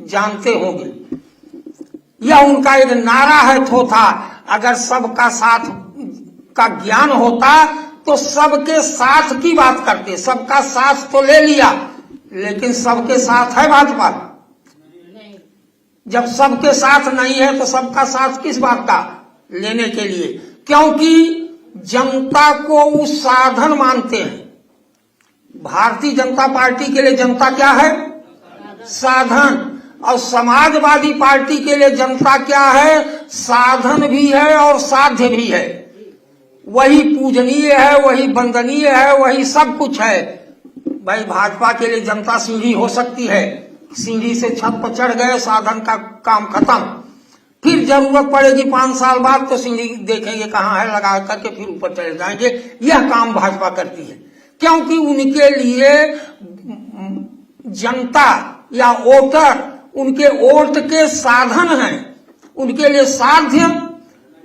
जानते होंगे। यह उनका एक नारा है थोथा, अगर सबका साथ का ज्ञान होता तो सबके साथ की बात करते। सबका साथ तो ले लिया, लेकिन सबके साथ है भाजपा? जब सबके साथ नहीं है तो सबका साथ किस बात का लेने के लिए? क्योंकि जनता को वो साधन मानते हैं। भारतीय जनता पार्टी के लिए जनता क्या है? साधन। और समाजवादी पार्टी के लिए जनता क्या है? साधन भी है और साध्य भी है। वही पूजनीय है, वही वंदनीय है, वही सब कुछ है। भाई भाजपा के लिए जनता सीढ़ी हो सकती है, सीढ़ी से छत पर चढ़ गए, साधन का काम खत्म। फिर जरूरत पड़ेगी 5 साल बाद तो सीढ़ी देखेंगे कहाँ है, लगा करके फिर ऊपर चले जाएंगे। यह काम भाजपा करती है, क्योंकि उनके लिए जनता या वोटर उनके वोट के साधन हैं, उनके लिए साध्य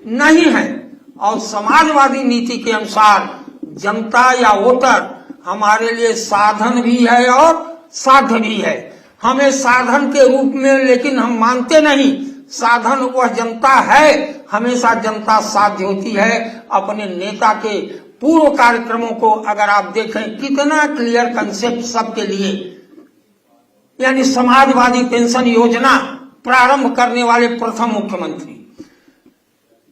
नहीं है। और समाजवादी नीति के अनुसार जनता या वोटर हमारे लिए साधन भी है और साध्य भी है। हमें साधन के रूप में, लेकिन हम मानते नहीं, साधन वह जनता है। हमेशा जनता साध्य होती है। अपने नेता के पूर्व कार्यक्रमों को अगर आप देखें, कितना क्लियर कंसेप्ट सबके लिए। यानी समाजवादी पेंशन योजना प्रारंभ करने वाले प्रथम मुख्यमंत्री,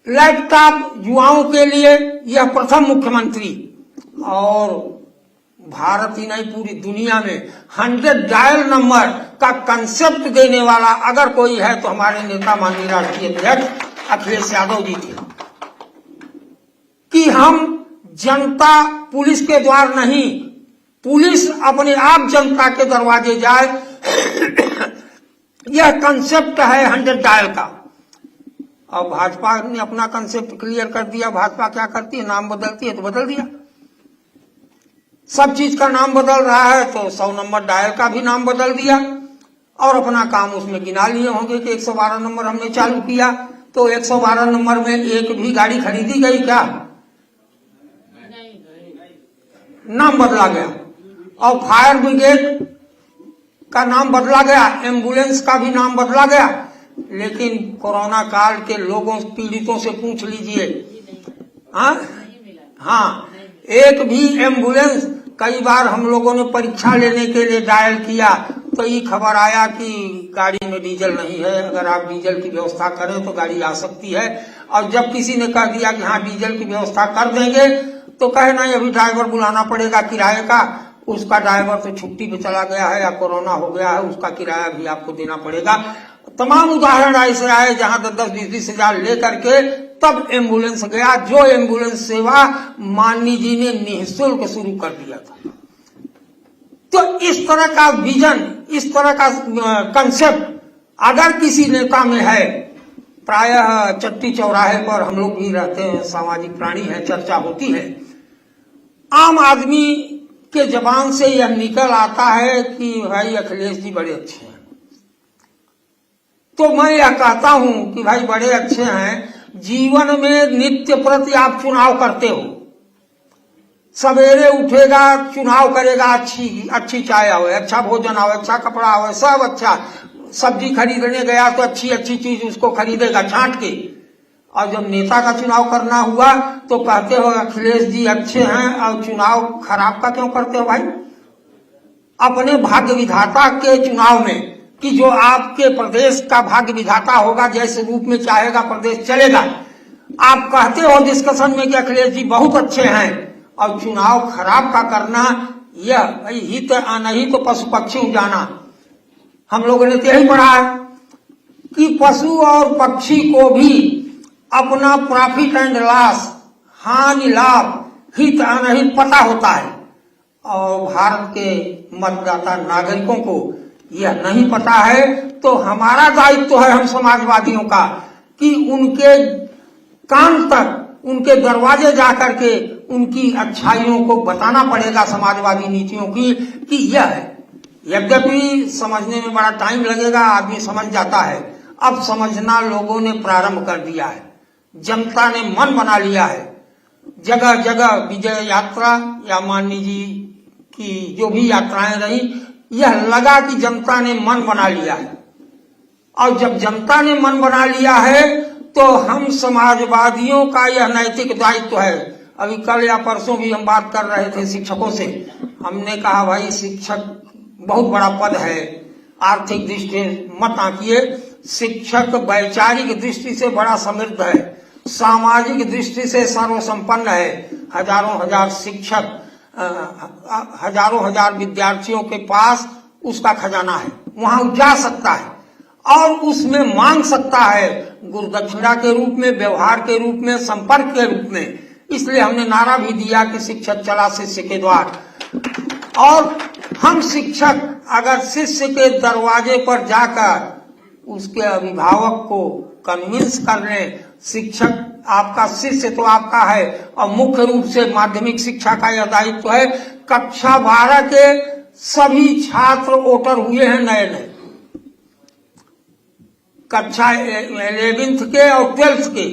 लैपटॉप युवाओं के लिए यह प्रथम मुख्यमंत्री, और भारत ही नहीं पूरी दुनिया में 100 डायल नंबर का कंसेप्ट देने वाला अगर कोई है तो हमारे नेता माननीय राष्ट्रीय अध्यक्ष अखिलेश यादव जी थे। कि हम जनता पुलिस के द्वार नहीं, पुलिस अपने आप जनता के दरवाजे जाए, यह कंसेप्ट है 100 डायल का। और भाजपा ने अपना कंसेप्ट क्लियर कर दिया। भाजपा क्या करती है? नाम बदलती है तो बदल दिया। सब चीज का नाम बदल रहा है तो 100 नंबर डायल का भी नाम बदल दिया, और अपना काम उसमें गिना लिए होंगे कि 112 नंबर हमने चालू किया, तो 112 नंबर में एक भी गाड़ी खरीदी गई क्या? नाम बदला गया। और फायर ब्रिगेड का नाम बदला गया, एम्बुलेंस का भी नाम बदला गया। लेकिन कोरोना काल के लोगों पीड़ितों से पूछ लीजिए, हाँ, एक भी एम्बुलेंस, कई बार हम लोगों ने परीक्षा लेने के लिए डायल किया तो ये खबर आया कि गाड़ी में डीजल नहीं है, अगर आप डीजल की व्यवस्था करें तो गाड़ी आ सकती है। और जब किसी ने कह दिया कि हाँ डीजल की व्यवस्था कर देंगे, तो कहे नहीं अभी ड्राइवर बुलाना पड़ेगा किराए का, उसका ड्राइवर तो छुट्टी पे चला गया है या कोरोना हो गया है, उसका किराया भी आपको देना पड़ेगा। तमाम उदाहरण ऐसे आए जहां 10-20 हजार लेकर के तब एम्बुलेंस गया, जो एम्बुलेंस सेवा माननीय जी ने निःशुल्क शुरू कर दिया था। तो इस तरह का विजन, इस तरह का कंसेप्ट अगर किसी नेता में है, प्रायः चट्टी चौराहे पर हम लोग भी रहते हैं, सामाजिक प्राणी है, चर्चा होती है, आम आदमी के जबान से यह निकल आता है कि भाई अखिलेश जी बड़े अच्छे हैं। तो मैं यह कहता हूं कि भाई बड़े अच्छे हैं, जीवन में नित्य प्रति आप चुनाव करते हो। सवेरे उठेगा चुनाव करेगा, अच्छी चाय आवे, अच्छा भोजन आवे, अच्छा कपड़ा आवे, सब अच्छा। सब्जी खरीदने गया तो अच्छी अच्छी चीज उसको खरीदेगा छांट के। और जब नेता का चुनाव करना हुआ तो कहते हो अखिलेश जी अच्छे हैं, और चुनाव खराब का क्यों करते हो भाई? अपने भाग्य विधाता के चुनाव में, कि जो आपके प्रदेश का भाग्य विधाता होगा, जैसे रूप में चाहेगा प्रदेश चलेगा। आप कहते हो डिस्कशन में कि अखिलेश जी बहुत अच्छे हैं, और चुनाव खराब का करना, यह हित अनहित तो पशु पक्षी जाना। हम लोगों ने तो यही पढ़ा है कि पशु और पक्षी को भी अपना प्रॉफिट एंड लॉस, हानि लाभ, हित अनहित पता होता है, और भारत के मतदाता नागरिकों को यह नहीं पता है। तो हमारा दायित्व है, हम समाजवादियों का, कि उनके कान तक, उनके दरवाजे जाकर के उनकी अच्छाइयों को बताना पड़ेगा, समाजवादी नीतियों की, कि यह है। यद्यपि समझने में बड़ा टाइम लगेगा, आदमी समझ जाता है। अब समझना लोगों ने प्रारंभ कर दिया है, जनता ने मन बना लिया है। जगह जगह विजय यात्रा या माननीय जी की जो भी यात्राएं रही, यह लगा कि जनता ने मन बना लिया है। और जब जनता ने मन बना लिया है तो हम समाजवादियों का यह नैतिक दायित्व है। अभी कल या परसों भी हम बात कर रहे थे शिक्षकों से, हमने कहा भाई शिक्षक बहुत बड़ा पद है, आर्थिक दृष्टि मत आंकिए, शिक्षक वैचारिक दृष्टि से बड़ा समृद्ध है, सामाजिक दृष्टि से सर्वसंपन्न है। हजारों हजार शिक्षक, हजारों हजार विद्यार्थियों के पास उसका खजाना है, वहां जा सकता है और उसमें मांग सकता है, गुरुदक्षिणा के रूप में, व्यवहार के रूप में, संपर्क के रूप में। इसलिए हमने नारा भी दिया कि शिक्षक चला शिष्य के द्वार। और हम शिक्षक अगर शिष्य के दरवाजे पर जाकर उसके अभिभावक को कन्विंस कर लें, शिक्षक आपका शिष्य तो आपका है, और मुख्य रूप से माध्यमिक शिक्षा का यह दायित्व है। कक्षा 12 के सभी छात्र वोटर हुए हैं नए नए, कक्षा 11th के और 12th के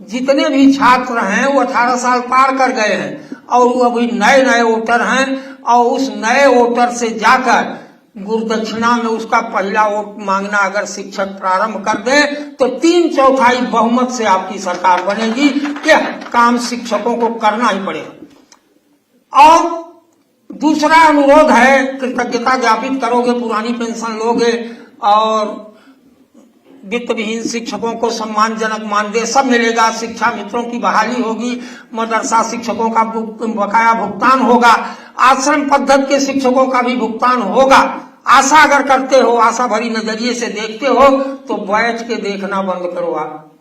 जितने भी छात्र हैं वो 18 साल पार कर गए हैं और वो अभी नए नए वोटर हैं। और उस नए वोटर से जाकर गुरुदक्षिणा में उसका पहला वोट मांगना अगर शिक्षक प्रारंभ कर दे तो 3/4 बहुमत से आपकी सरकार बनेगी। यह काम शिक्षकों को करना ही पड़ेगा। और दूसरा अनुरोध है, कृतज्ञता ज्ञापित करोगे, पुरानी पेंशन लोगे और वित्त विहीन शिक्षकों को सम्मानजनक मानदेय सब मिलेगा, शिक्षा मित्रों की बहाली होगी, मदरसा शिक्षकों का बकाया भुगतान होगा, आश्रम पद्धति के शिक्षकों का भी भुगतान होगा। आशा अगर करते हो, आशा भरी नजरिए से देखते हो तो बैठ के देखना बंद करो आप,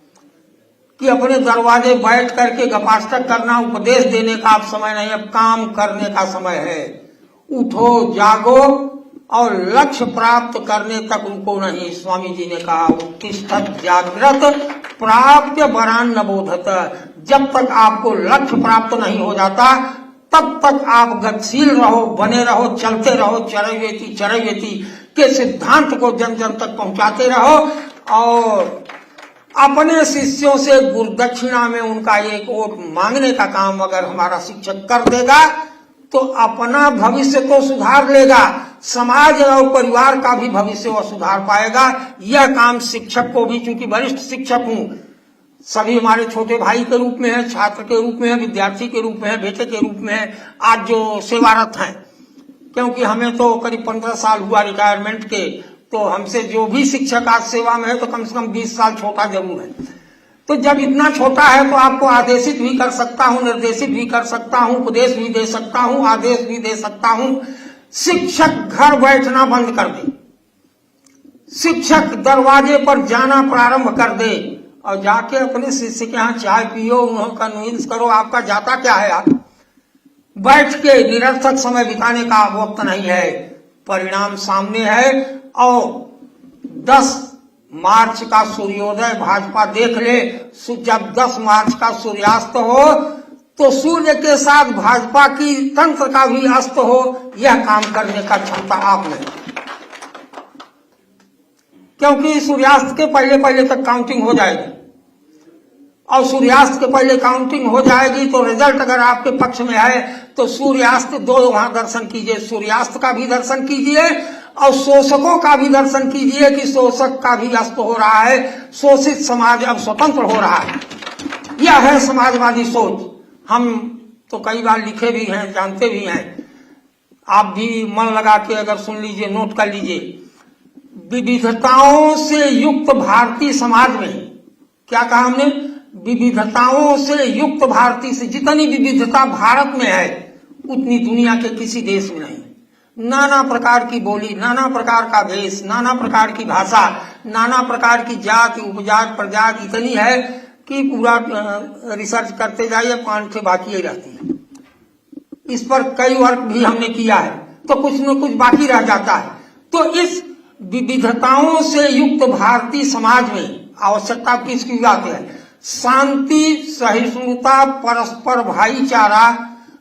कि अपने दरवाजे बैठ करके गपाष्टक करना, उपदेश देने का अब समय नहीं, अब काम करने का समय है। उठो, जागो और लक्ष्य प्राप्त करने तक रुको नहीं। स्वामी जी ने कहा उत्तिष्ठत जागृत प्राप्त वरान न बोधत। जब तक आपको लक्ष्य प्राप्त नहीं हो जाता तब तक आप गतिशील रहो, बने रहो, चलते रहो, चरैवेति के सिद्धांत को जन जन तक पहुंचाते रहो। और अपने शिष्यों से गुरुदक्षिणा में उनका एक वोट मांगने का काम अगर हमारा शिक्षक कर देगा तो अपना भविष्य तो सुधार लेगा, समाज और परिवार का भी भविष्य वो सुधार पाएगा। यह काम शिक्षक को भी, चूंकि वरिष्ठ शिक्षक हूं, सभी हमारे छोटे भाई के रूप में है, छात्र के रूप में है, विद्यार्थी के रूप में है, बेटे के रूप में है, आज जो सेवारत हैं, क्योंकि हमें तो करीब 15 साल हुआ रिटायरमेंट के, तो हमसे जो भी शिक्षक आज सेवा में है तो कम से कम 20 साल छोटा जरूर है। तो जब इतना छोटा है तो आपको आदेशित भी कर सकता हूं, निर्देशित भी कर सकता हूं, उपदेश भी दे सकता हूं, आदेश भी दे सकता हूं। शिक्षक घर बैठना बंद कर दे, शिक्षक दरवाजे पर जाना प्रारंभ कर दे और जाके अपने शिष्य के यहाँ चाय पियो, उन्हें कन्विंस करो। आपका जाता क्या है? आप बैठ के निरर्थक समय बिताने का वक्त नहीं है, परिणाम सामने है। और 10 मार्च का सूर्योदय भाजपा देख ले, जब 10 मार्च का सूर्यास्त हो तो सूर्य के साथ भाजपा की तंत्र का भी अस्त हो। यह काम करने का क्षमता आप में, क्योंकि सूर्यास्त के पहले पहले तक काउंटिंग हो जाएगी और सूर्यास्त के पहले काउंटिंग हो जाएगी तो रिजल्ट अगर आपके पक्ष में है तो सूर्यास्त 2 वहां दर्शन कीजिए, सूर्यास्त का भी दर्शन कीजिए और शोषकों का भी दर्शन कीजिए कि शोषक का भी अस्त हो रहा है, शोषित समाज अब स्वतंत्र हो रहा है। यह है समाजवादी सोच। हम तो कई बार लिखे भी हैं, जानते भी हैं, आप भी मन लगा के अगर सुन लीजिए, नोट कर लीजिए। विविधताओं से युक्त भारतीय समाज में, क्या कहा हमने? विविधताओं से युक्त भारतीय से, जितनी विविधता भारत में है उतनी दुनिया के किसी देश में नहीं। नाना प्रकार की बोली, नाना प्रकार का वेश, नाना प्रकार की भाषा, नाना प्रकार की जाति, उपजात, प्रजात इतनी है कि पूरा रिसर्च करते जाइए, 5 बाकी ही रहती है। इस पर कई वर्क भी हमने किया है तो कुछ न कुछ बाकी रह जाता है। तो इस विविधताओं से युक्त भारतीय समाज में आवश्यकता किसकी बात है? शांति, सहिष्णुता, परस्पर भाईचारा,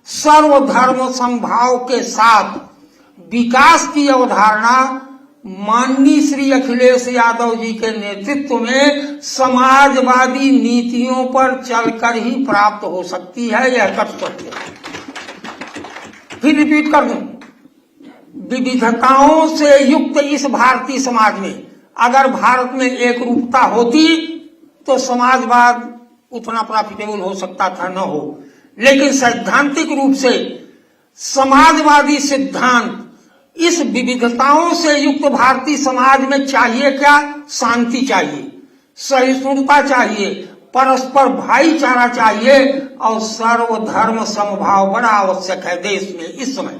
सर्वधर्म समभाव के साथ विकास की अवधारणा माननीय श्री अखिलेश यादव जी के नेतृत्व में समाजवादी नीतियों पर चलकर ही प्राप्त हो सकती है। यह कर्तव्य है। फिर रिपीट कर दूं, विविधताओं से युक्त इस भारतीय समाज में अगर भारत में एक रूपता होती तो समाजवाद उतना प्रॉफिटेबल हो सकता था, न हो। लेकिन सैद्धांतिक रूप से समाजवादी सिद्धांत इस विविधताओं से युक्त भारतीय समाज में चाहिए क्या? शांति चाहिए, सहिष्णुता चाहिए, परस्पर भाईचारा चाहिए और सर्वधर्म समभाव बड़ा आवश्यक है देश में इस समय।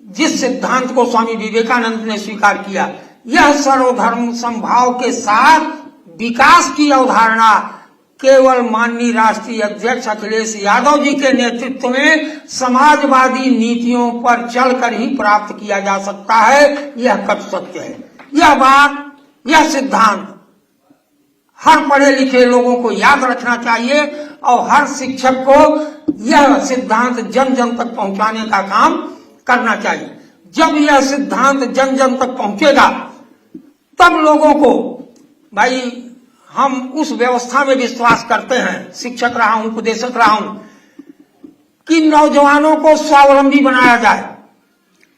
जिस सिद्धांत को स्वामी विवेकानंद ने स्वीकार किया, यह सर्वधर्म समभाव के साथ विकास की अवधारणा केवल माननीय राष्ट्रीय अध्यक्ष अखिलेश यादव जी के नेतृत्व में समाजवादी नीतियों पर चलकर ही प्राप्त किया जा सकता है। यह कट सत्य है। यह बात, यह सिद्धांत हर पढ़े लिखे लोगों को याद रखना चाहिए और हर शिक्षक को यह सिद्धांत जन जन तक पहुंचाने का काम करना चाहिए। जब यह सिद्धांत जन जन तक पहुंचेगा तब लोगों को, भाई हम उस व्यवस्था में विश्वास करते हैं, शिक्षक रहा हूं, उपदेशक रहा हूं, कि नौजवानों को स्वावलंबी बनाया जाए,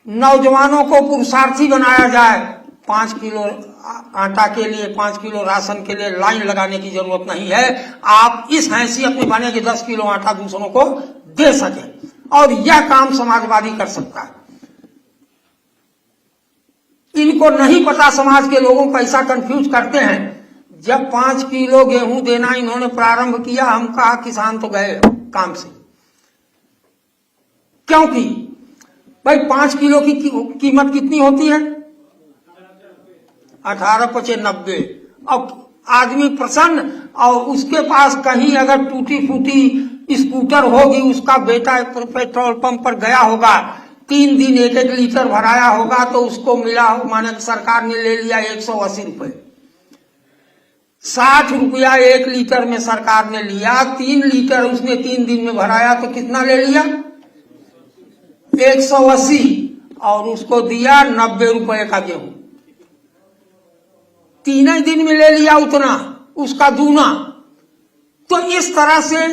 नौजवानों को पुरुषार्थी बनाया जाए। 5 किलो आटा के लिए, 5 किलो राशन के लिए लाइन लगाने की जरूरत नहीं है। आप इस हैसियत में बने कि 10 किलो आटा दूसरों को दे सके, और यह काम समाजवादी कर सकता है। इनको नहीं पता, समाज के लोगों को ऐसा कंफ्यूज करते हैं। जब 5 किलो गेहूं देना इन्होंने प्रारंभ किया, हम कहा किसान तो गए काम से, क्योंकि भाई 5 किलो की कीमत कितनी होती है? 18,95। अब आदमी प्रसन्न, और उसके पास कहीं अगर टूटी फूटी स्कूटर होगी, उसका बेटा पेट्रोल पंप पर गया होगा, 3 दिन 1-1 लीटर भराया होगा, तो उसको मिला हो, माने सरकार ने ले लिया 180 रुपए। 60 रुपया 1 लीटर में सरकार ने लिया, 3 लीटर उसने 3 दिन में भराया, तो कितना ले लिया? 180, और उसको दिया 90 रुपए का गेहूं। 3 दिन में ले लिया उतना, उसका दूना। तो इस तरह से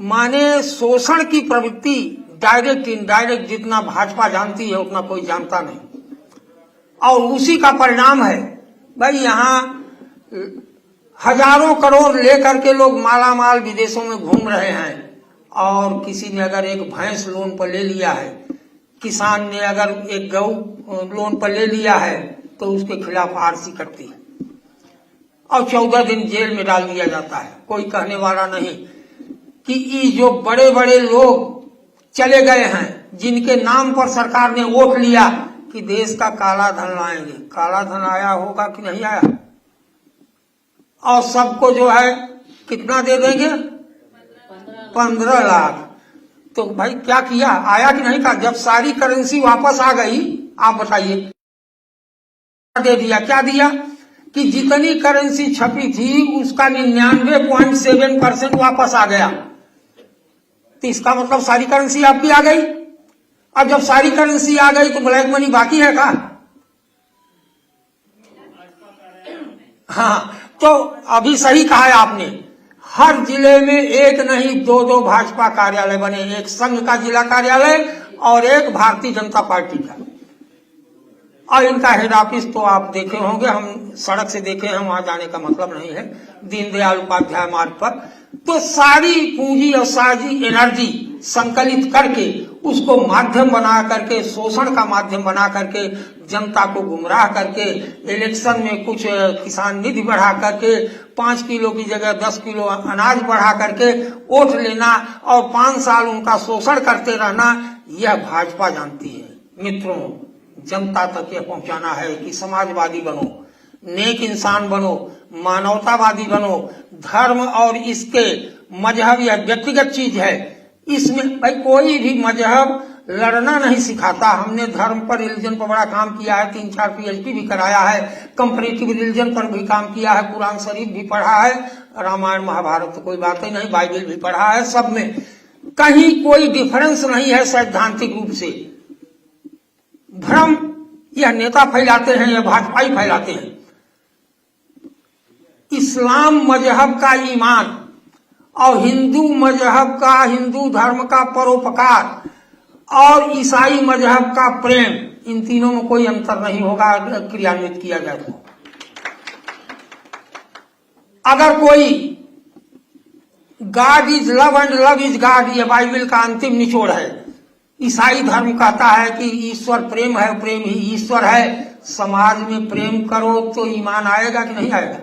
माने शोषण की प्रवृत्ति डायरेक्ट इनडायरेक्ट जितना भाजपा जानती है उतना कोई जानता नहीं, और उसी का परिणाम है। भाई यहाँ हजारों करोड़ लेकर के लोग मालामाल विदेशों में घूम रहे हैं, और किसी ने अगर एक भैंस लोन पर ले लिया है, किसान ने अगर एक गौ लोन पर ले लिया है, तो उसके खिलाफ आरसी कटती है और 14 दिन जेल में डाल दिया जाता है। कोई कहने वाला नहीं कि ये जो बड़े बड़े लोग चले गए हैं, जिनके नाम पर सरकार ने वोट लिया कि देश का काला धन लाएंगे, काला धन आया होगा कि नहीं आया? और सबको जो है कितना दे देंगे? 15 लाख। तो भाई क्या किया? आया कि नहीं? का जब सारी करेंसी वापस आ गई, आप बताइए, दे दिया। क्या दिया? कि जितनी करेंसी छपी थी उसका 99.7% वापस आ गया। तो इसका मतलब सारी करेंसी आपकी आ गई। अब जब सारी करेंसी आ गई तो ब्लैक मनी बाकी है का? हाँ, तो अभी सही कहा है आपने। हर जिले में एक नहीं 2-2 भाजपा कार्यालय बने, एक संघ का जिला कार्यालय और एक भारतीय जनता पार्टी का। और इनका हेड ऑफिस तो आप देखे होंगे, हम सड़क से देखे हैं, वहां जाने का मतलब नहीं है, दीनदयाल उपाध्याय मार्ग पर। तो सारी पूंजी और सारी एनर्जी संकलित करके उसको माध्यम बना करके, शोषण का माध्यम बना करके, जनता को गुमराह करके, इलेक्शन में कुछ किसान निधि बढ़ा करके, 5 किलो की जगह 10 किलो अनाज बढ़ा करके वोट लेना और 5 साल उनका शोषण करते रहना, यह भाजपा जानती है। मित्रों, जनता तक यह पहुंचाना है कि समाजवादी बनो, नेक इंसान बनो, मानवतावादी बनो। धर्म और इसके मजहब यह व्यक्तिगत चीज है, इसमें भाई कोई भी मजहब लड़ना नहीं सिखाता। हमने धर्म पर, रिलीजन पर बड़ा काम किया है, 3-4 PhD भी कराया है, कंपैरेटिव रिलीजन पर भी काम किया है, कुरान शरीफ भी पढ़ा है, रामायण महाभारत तो कोई बात ही नहीं, बाइबल भी पढ़ा है। सब में कहीं कोई डिफरेंस नहीं है सैद्धांतिक रूप से। भ्रम यह नेता फैलाते हैं, यह भाजपा ही फैलाते हैं। इस्लाम मजहब का ईमान और हिंदू मजहब का, हिंदू धर्म का परोपकार और ईसाई मजहब का प्रेम, इन तीनों में कोई अंतर नहीं होगा क्रियान्वित किया जाए तो। अगर कोई God is love and love is God, ये बाइबल का अंतिम निचोड़ है। ईसाई धर्म कहता है कि ईश्वर प्रेम है, प्रेम ही ईश्वर है। समाज में प्रेम करो तो ईमान आएगा कि नहीं आएगा?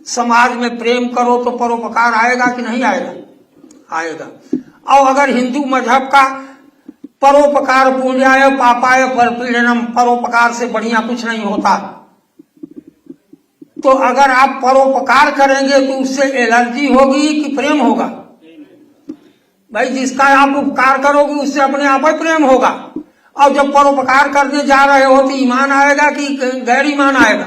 समाज में प्रेम करो तो परोपकार आएगा कि नहीं आएगा? आएगा। और अगर हिंदू मजहब का परोपकार पुण्याय पापाय परपीड़नम, परोपकार से बढ़िया कुछ नहीं होता, तो अगर आप परोपकार करेंगे तो उससे एलर्जी होगी कि प्रेम होगा? भाई जिसका आप उपकार करोगे उससे अपने आप ही प्रेम होगा। और जब परोपकार करने जा रहे हो तो ईमान आएगा कि गैर ईमान आएगा?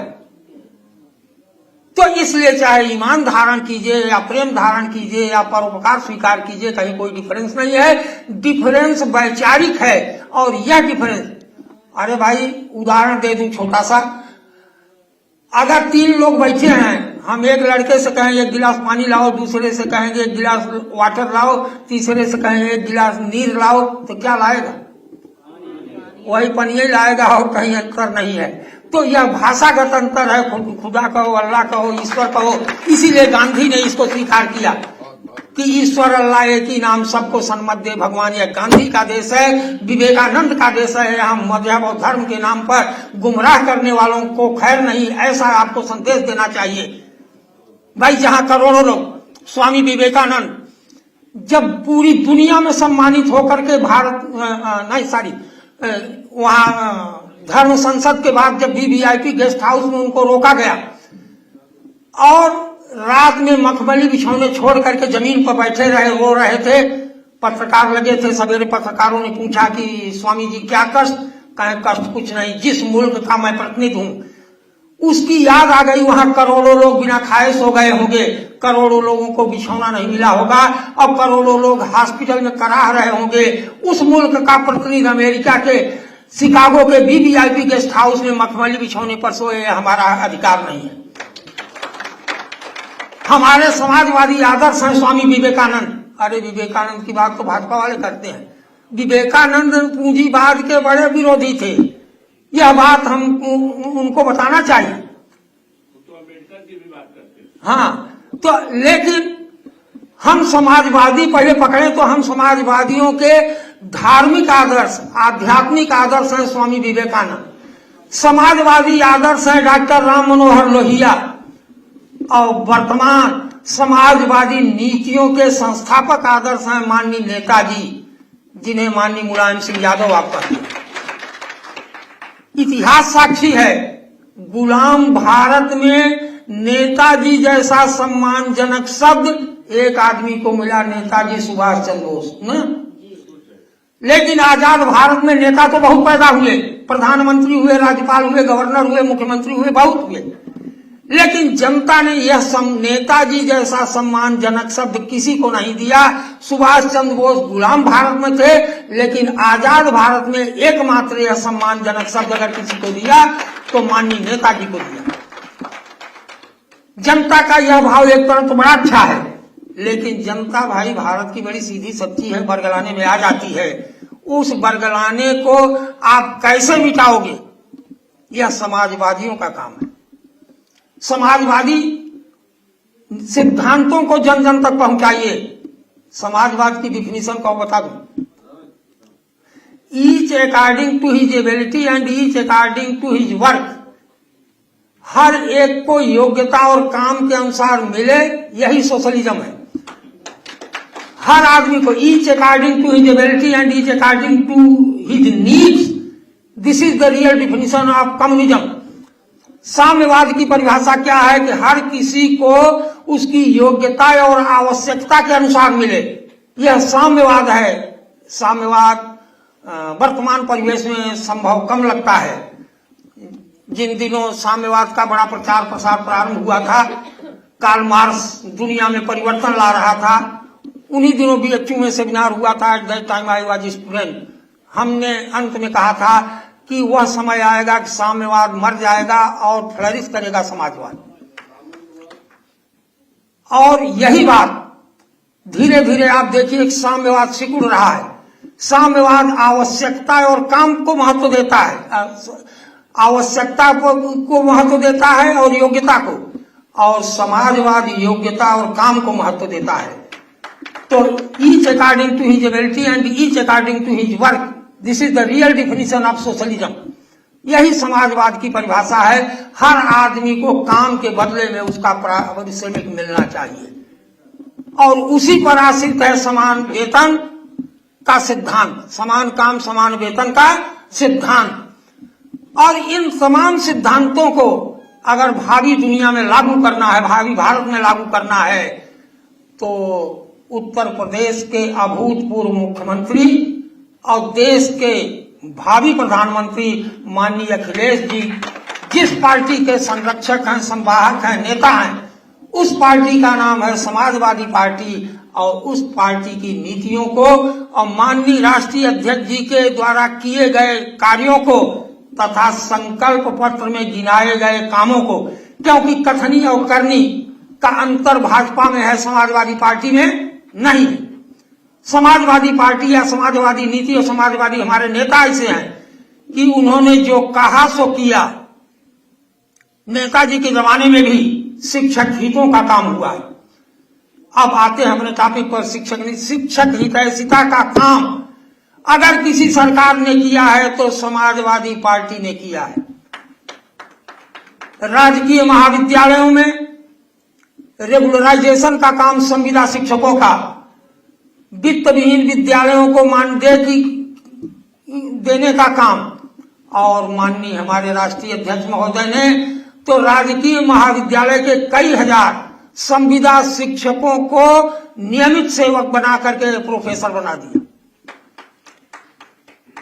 तो इसलिए चाहे ईमान धारण कीजिए या प्रेम धारण कीजिए या परोपकार स्वीकार कीजिए, कहीं कोई डिफरेंस नहीं है। डिफरेंस वैचारिक है। और यह डिफरेंस, अरे भाई उदाहरण दे दूं छोटा सा। अगर 3 लोग बैठे हैं, हम एक लड़के से कहें 1 गिलास पानी लाओ, दूसरे से कहेंगे 1 गिलास वाटर लाओ, तीसरे से कहेंगे 1 गिलास नीर लाओ, तो क्या लाएगा? वही पानी लाएगा और कहीं अंतर नहीं है। तो यह भाषागत अंतर है। खुदा कहो, अल्लाह कहो, ईश्वर कहो। इसीलिए गांधी ने इसको स्वीकार किया कि ईश्वर अल्लाह एक ही नाम, सबको सन्मत दे भगवान। यह गांधी का देश है, विवेकानंद का देश है। हम मजहब और धर्म के नाम पर गुमराह करने वालों को खैर नहीं, ऐसा आपको संदेश देना चाहिए। भाई जहां करोड़ों लोग, स्वामी विवेकानंद जब पूरी दुनिया में सम्मानित होकर के वहां धर्म संसद के बाद जब वीवीआईपी गेस्ट हाउस में उनको रोका गया और रात में मखमली बिछौने छोड़ करके जमीन पर बैठे रहे, रो रहे थे। पत्रकार लगे थे, सवेरे पत्रकारों ने पूछा कि स्वामी जी क्या कष्ट? कहे कष्ट कुछ नहीं, जिस मुल्क का मैं प्रतिनिधि हूं उसकी याद आ गई। वहां करोड़ों लोग बिना खाए सो गए होंगे, करोड़ों लोगों को बिछौना नहीं मिला होगा और करोड़ों लोग हॉस्पिटल में कराह रहे होंगे। उस मुल्क का प्रतिनिधि अमेरिका के शिकागो के वीवीआईपी गेस्ट हाउस में मखमली बिछौने पर सोए, हमारा अधिकार नहीं है। हमारे समाजवादी आदर्श हैं स्वामी विवेकानंद। अरे विवेकानंद की बात तो भाजपा वाले करते हैं। विवेकानंद पूंजीवाद के बड़े विरोधी थे, यह बात हम उनको बताना चाहिए। तो अम्बेडकर की भी बात करते हैं। हाँ, तो लेकिन हम समाजवादी पहले पकड़े तो हम समाजवादियों के धार्मिक आदर्श, आध्यात्मिक आदर्श हैं स्वामी विवेकानंद। समाजवादी आदर्श है डॉक्टर राम मनोहर लोहिया। और वर्तमान समाजवादी नीतियों के संस्थापक आदर्श हैं माननीय नेताजी, जिन्हें माननीय मुलायम सिंह यादव आप कहते हैं। इतिहास साक्षी है, गुलाम भारत में नेताजी जैसा सम्मानजनक शब्द एक आदमी को मिला, नेताजी सुभाष चंद्र बोस न। लेकिन आजाद भारत में नेता तो बहुत पैदा हुए, प्रधानमंत्री हुए, राज्यपाल हुए, गवर्नर हुए, मुख्यमंत्री हुए, बहुत हुए। लेकिन जनता ने यह नेताजी जैसा सम्मानजनक शब्द किसी को नहीं दिया। सुभाष चंद्र बोस गुलाम भारत में थे, लेकिन आजाद भारत में एकमात्र यह सम्मानजनक शब्द अगर किसी को दिया तो माननीय नेताजी को दिया। जनता का यह भाव एक तरह तो बड़ा अच्छा है, लेकिन जनता भाई भारत की बड़ी सीधी सच्ची है, बरगलाने में आ जाती है। उस बरगलाने को आप कैसे मिटाओगे, यह समाजवादियों का काम है। समाजवादी सिद्धांतों को जन जन तक पहुंचाइए। समाजवाद की डिफिनीशन को बता दूं, each according to his ability and each according to his work. हर एक को योग्यता और काम के अनुसार मिले, यही सोशलिज्म है। हर आदमी को each according to his ability and each according to his needs, this is the real definition of communism. साम्यवाद की परिभाषा क्या है कि हर किसी को उसकी योग्यता और आवश्यकता के अनुसार मिले, यह साम्यवाद है। साम्यवाद वर्तमान परिवेश में संभव कम लगता है। जिन दिनों साम्यवाद का बड़ा प्रचार प्रसार प्रारंभ हुआ था, कार्ल मार्क्स दुनिया में परिवर्तन ला रहा था, उन्हीं दिनों बीएचयू में सेमिनार हुआ था। At that time I was student. हमने अंत में कहा था कि वह समय आएगा कि साम्यवाद मर जाएगा और फ्लरिश करेगा समाजवाद। और यही बात धीरे धीरे आप देखिए साम्यवाद सिकुड़ रहा है। साम्यवाद आवश्यकता और काम को महत्व देता है, आवश्यकता को महत्व देता है और योग्यता को, और समाजवाद योग्यता और काम को महत्व देता है। तो each according to his ability and each according to his work, this is the real definition of socialism. यही समाजवाद की परिभाषा है। हर आदमी को काम के बदले में उसका पारिश्रमिक मिलना चाहिए, और उसी पर आश्रित है समान वेतन का सिद्धांत, समान काम समान वेतन का सिद्धांत। और इन तमाम सिद्धांतों को अगर भावी दुनिया में लागू करना है, भावी भारत में लागू करना है, तो उत्तर प्रदेश के अभूतपूर्व मुख्यमंत्री और देश के भावी प्रधानमंत्री माननीय अखिलेश जी जिस पार्टी के संरक्षक हैं, संवाहक हैं, नेता हैं, उस पार्टी का नाम है समाजवादी पार्टी। और उस पार्टी की नीतियों को और माननीय राष्ट्रीय अध्यक्ष जी के द्वारा किए गए कार्यों को तथा संकल्प पत्र में गिनाए गए कामों को, क्योंकि कथनी और करनी का अंतर भाजपा में है, समाजवादी पार्टी में नहीं। समाजवादी पार्टी या समाजवादी नीति और समाजवादी हमारे नेता ऐसे हैं कि उन्होंने जो कहा सो किया। नेताजी के जमाने में भी शिक्षक हितों का काम हुआ है। अब आते हैं अपने टॉपिक पर, शिक्षक हितैषिता का काम अगर किसी सरकार ने किया है तो समाजवादी पार्टी ने किया है। राजकीय महाविद्यालयों में रेगुलराइजेशन का काम संविदा शिक्षकों का, वित्त विहीन विद्यालयों को मानदेय देने का काम, और माननीय हमारे राष्ट्रीय अध्यक्ष महोदय ने तो राजकीय महाविद्यालय के कई हजार संविदा शिक्षकों को नियमित सेवक बना करके प्रोफेसर बना दिया।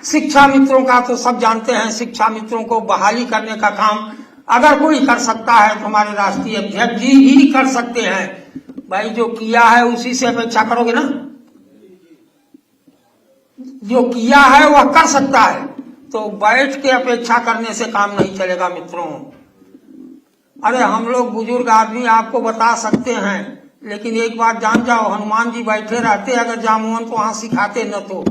शिक्षा मित्रों का तो सब जानते हैं, शिक्षा मित्रों को बहाली करने का काम अगर कोई कर सकता है तो हमारे राष्ट्रीय अध्यक्ष जी ही कर सकते हैं। भाई जो किया है उसी से अपेक्षा करोगे ना, जो किया है वह कर सकता है, तो बैठ के अपेक्षा करने से काम नहीं चलेगा मित्रों। अरे हम लोग बुजुर्ग आदमी आपको बता सकते हैं, लेकिन एक बात जान जाओ, हनुमान जी बैठे रहते अगर जामुन तो वहां सिखाते न तो,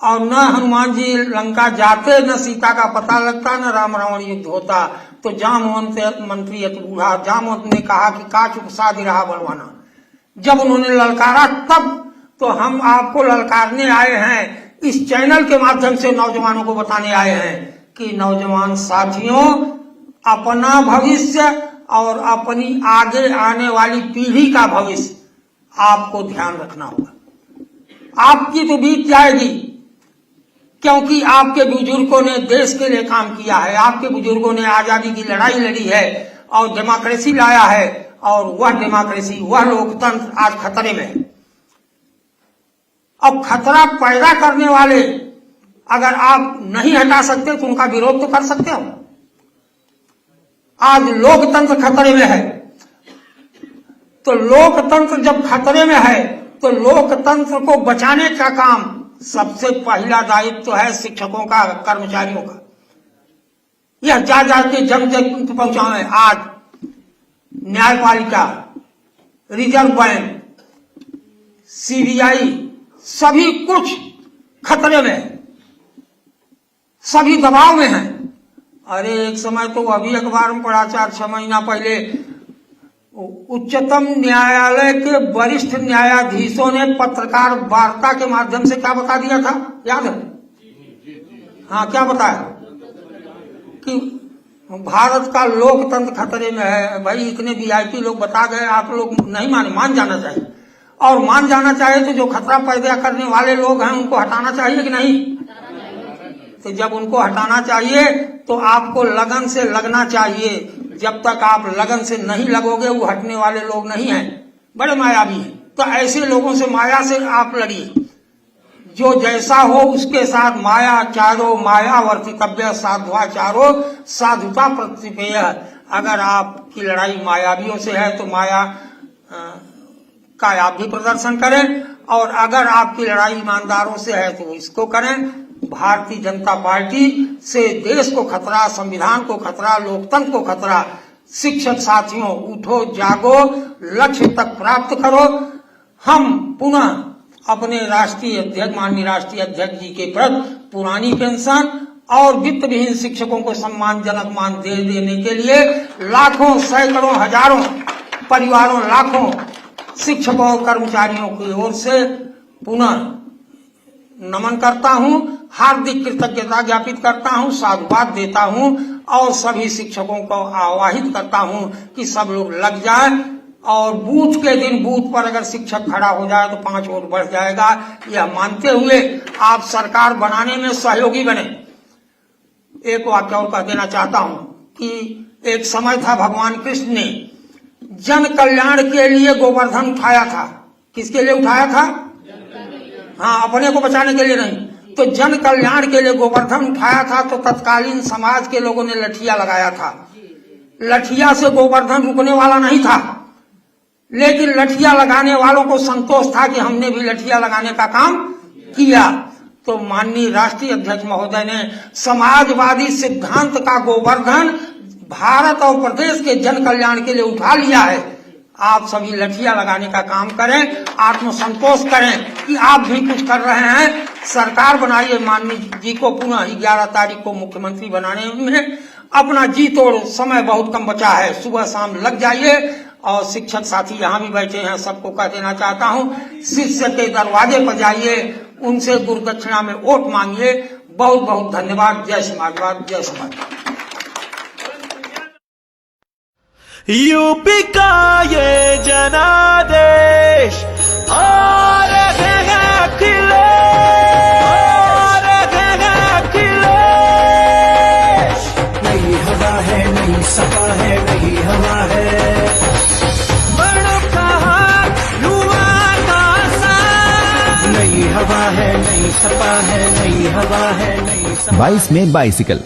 और न हनुमान जी लंका जाते, न सीता का पता लगता, न राम रावण युद्ध होता। तो जामवंत मंत्री अति बूढ़ा, जामवंत ने कहा कि काच उपसाद रहा बलवाना। जब उन्होंने ललकारा तब तो हम आपको ललकारने आए हैं, इस चैनल के माध्यम से नौजवानों को बताने आए हैं कि नौजवान साथियों, अपना भविष्य और अपनी आगे आने वाली पीढ़ी का भविष्य आपको ध्यान रखना होगा। आपकी तो बीत जाएगी, क्योंकि आपके बुजुर्गों ने देश के लिए काम किया है, आपके बुजुर्गों ने आजादी की लड़ाई लड़ी है और डेमोक्रेसी लाया है, और वह डेमोक्रेसी, वह लोकतंत्र आज खतरे में है। अब खतरा पैदा करने वाले अगर आप नहीं हटा सकते तो उनका विरोध तो कर सकते हो। आज लोकतंत्र खतरे में है, तो लोकतंत्र जब खतरे में है तो लोकतंत्र को बचाने का काम सबसे पहला दायित्व है शिक्षकों का, कर्मचारियों का। यह जा के जग जग पहुंचाए। आज न्यायपालिका, रिजर्व बैंक, सीबीआई सभी कुछ खतरे में है, सभी दबाव में हैं। अरे एक समय तो अभी अखबार में पढ़ा 4-6 महीना पहले, उच्चतम न्यायालय के वरिष्ठ न्यायाधीशों ने पत्रकार वार्ता के माध्यम से क्या बता दिया था, याद है? हाँ, क्या बताया कि भारत का लोकतंत्र खतरे में है। भाई इतने वीआईपी लोग बता गए, आप लोग नहीं माने, मान जाना चाहिए। और मान जाना चाहिए तो जो खतरा पैदा करने वाले लोग हैं उनको हटाना चाहिए कि नहीं? तो जब उनको हटाना चाहिए तो आपको लगन से लगना चाहिए। जब तक आप लगन से नहीं लगोगे, वो हटने वाले लोग नहीं हैं, बड़े मायावी हैं। तो ऐसे लोगों से माया से आप लड़िए। जो जैसा हो उसके साथ माया चारो, माया वर्तितव्य साध्वाचारो, साधुता प्रतिपेय। अगर आपकी लड़ाई मायावियों से है तो माया का आप भी प्रदर्शन करें, और अगर आपकी लड़ाई ईमानदारों से है तो इसको करें। भारतीय जनता पार्टी से देश को खतरा, संविधान को खतरा, लोकतंत्र को खतरा। शिक्षक साथियों, उठो, जागो, लक्ष्य तक प्राप्त करो। हम पुनः अपने राष्ट्रीय अध्यक्ष माननीय राष्ट्रीय अध्यक्ष जी के प्रति पुरानी पेंशन और वित्त विहीन शिक्षकों को सम्मानजनक मान दे देने के लिए लाखों सैकड़ों हजारों परिवारों लाखों शिक्षकों और कर्मचारियों की ओर से पुनः नमन करता हूं, हार्दिक कृतज्ञता ज्ञापित करता हूं, साधुवाद देता हूं और सभी शिक्षकों को आह्वाहित करता हूं कि सब लोग लग जाएं और बूथ के दिन बूथ पर अगर शिक्षक खड़ा हो जाए तो 5 वोट बढ़ जाएगा। यह मानते हुए आप सरकार बनाने में सहयोगी बने। एक वाक्य और कह देना चाहता हूं कि एक समय था भगवान कृष्ण ने जन कल्याण के लिए गोवर्धन उठाया था। किसके लिए उठाया था? हाँ, अपने को बचाने के लिए नहीं। तो जन कल्याण के लिए गोवर्धन उठाया था तो तत्कालीन समाज के लोगों ने लठिया लगाया था। लठिया से गोवर्धन रुकने वाला नहीं था, लेकिन लठिया लगाने वालों को संतोष था कि हमने भी लठिया लगाने का काम किया। तो माननीय राष्ट्रीय अध्यक्ष महोदय ने समाजवादी सिद्धांत का गोवर्धन भारत और प्रदेश के जन कल्याण के लिए उठा लिया है। आप सभी लठिया लगाने का काम करें, आत्मसंतोष करें कि आप भी कुछ कर रहे हैं। सरकार बनाइए, माननीय जी को पुनः 11 तारीख को मुख्यमंत्री बनाने में अपना जी तोड़, समय बहुत कम बचा है, सुबह शाम लग जाइए। और शिक्षक साथी यहाँ भी बैठे हैं, सबको कह देना चाहता हूँ, शिष्य के दरवाजे पर जाइए, उनसे गुरुदक्षिणा में वोट मांगिए। बहुत बहुत धन्यवाद। जय समाजवाद, जय समाजवाद। यूपी का ये जनादेश आ रहे हैं अखिलेश। नई हवा है, नई सपा है, नई हवा है। बड़ों का हाथ, युवा का साथ। नई हवा है, नई सपा है, नई हवा है, नई सपा। 22 में बाइसिकल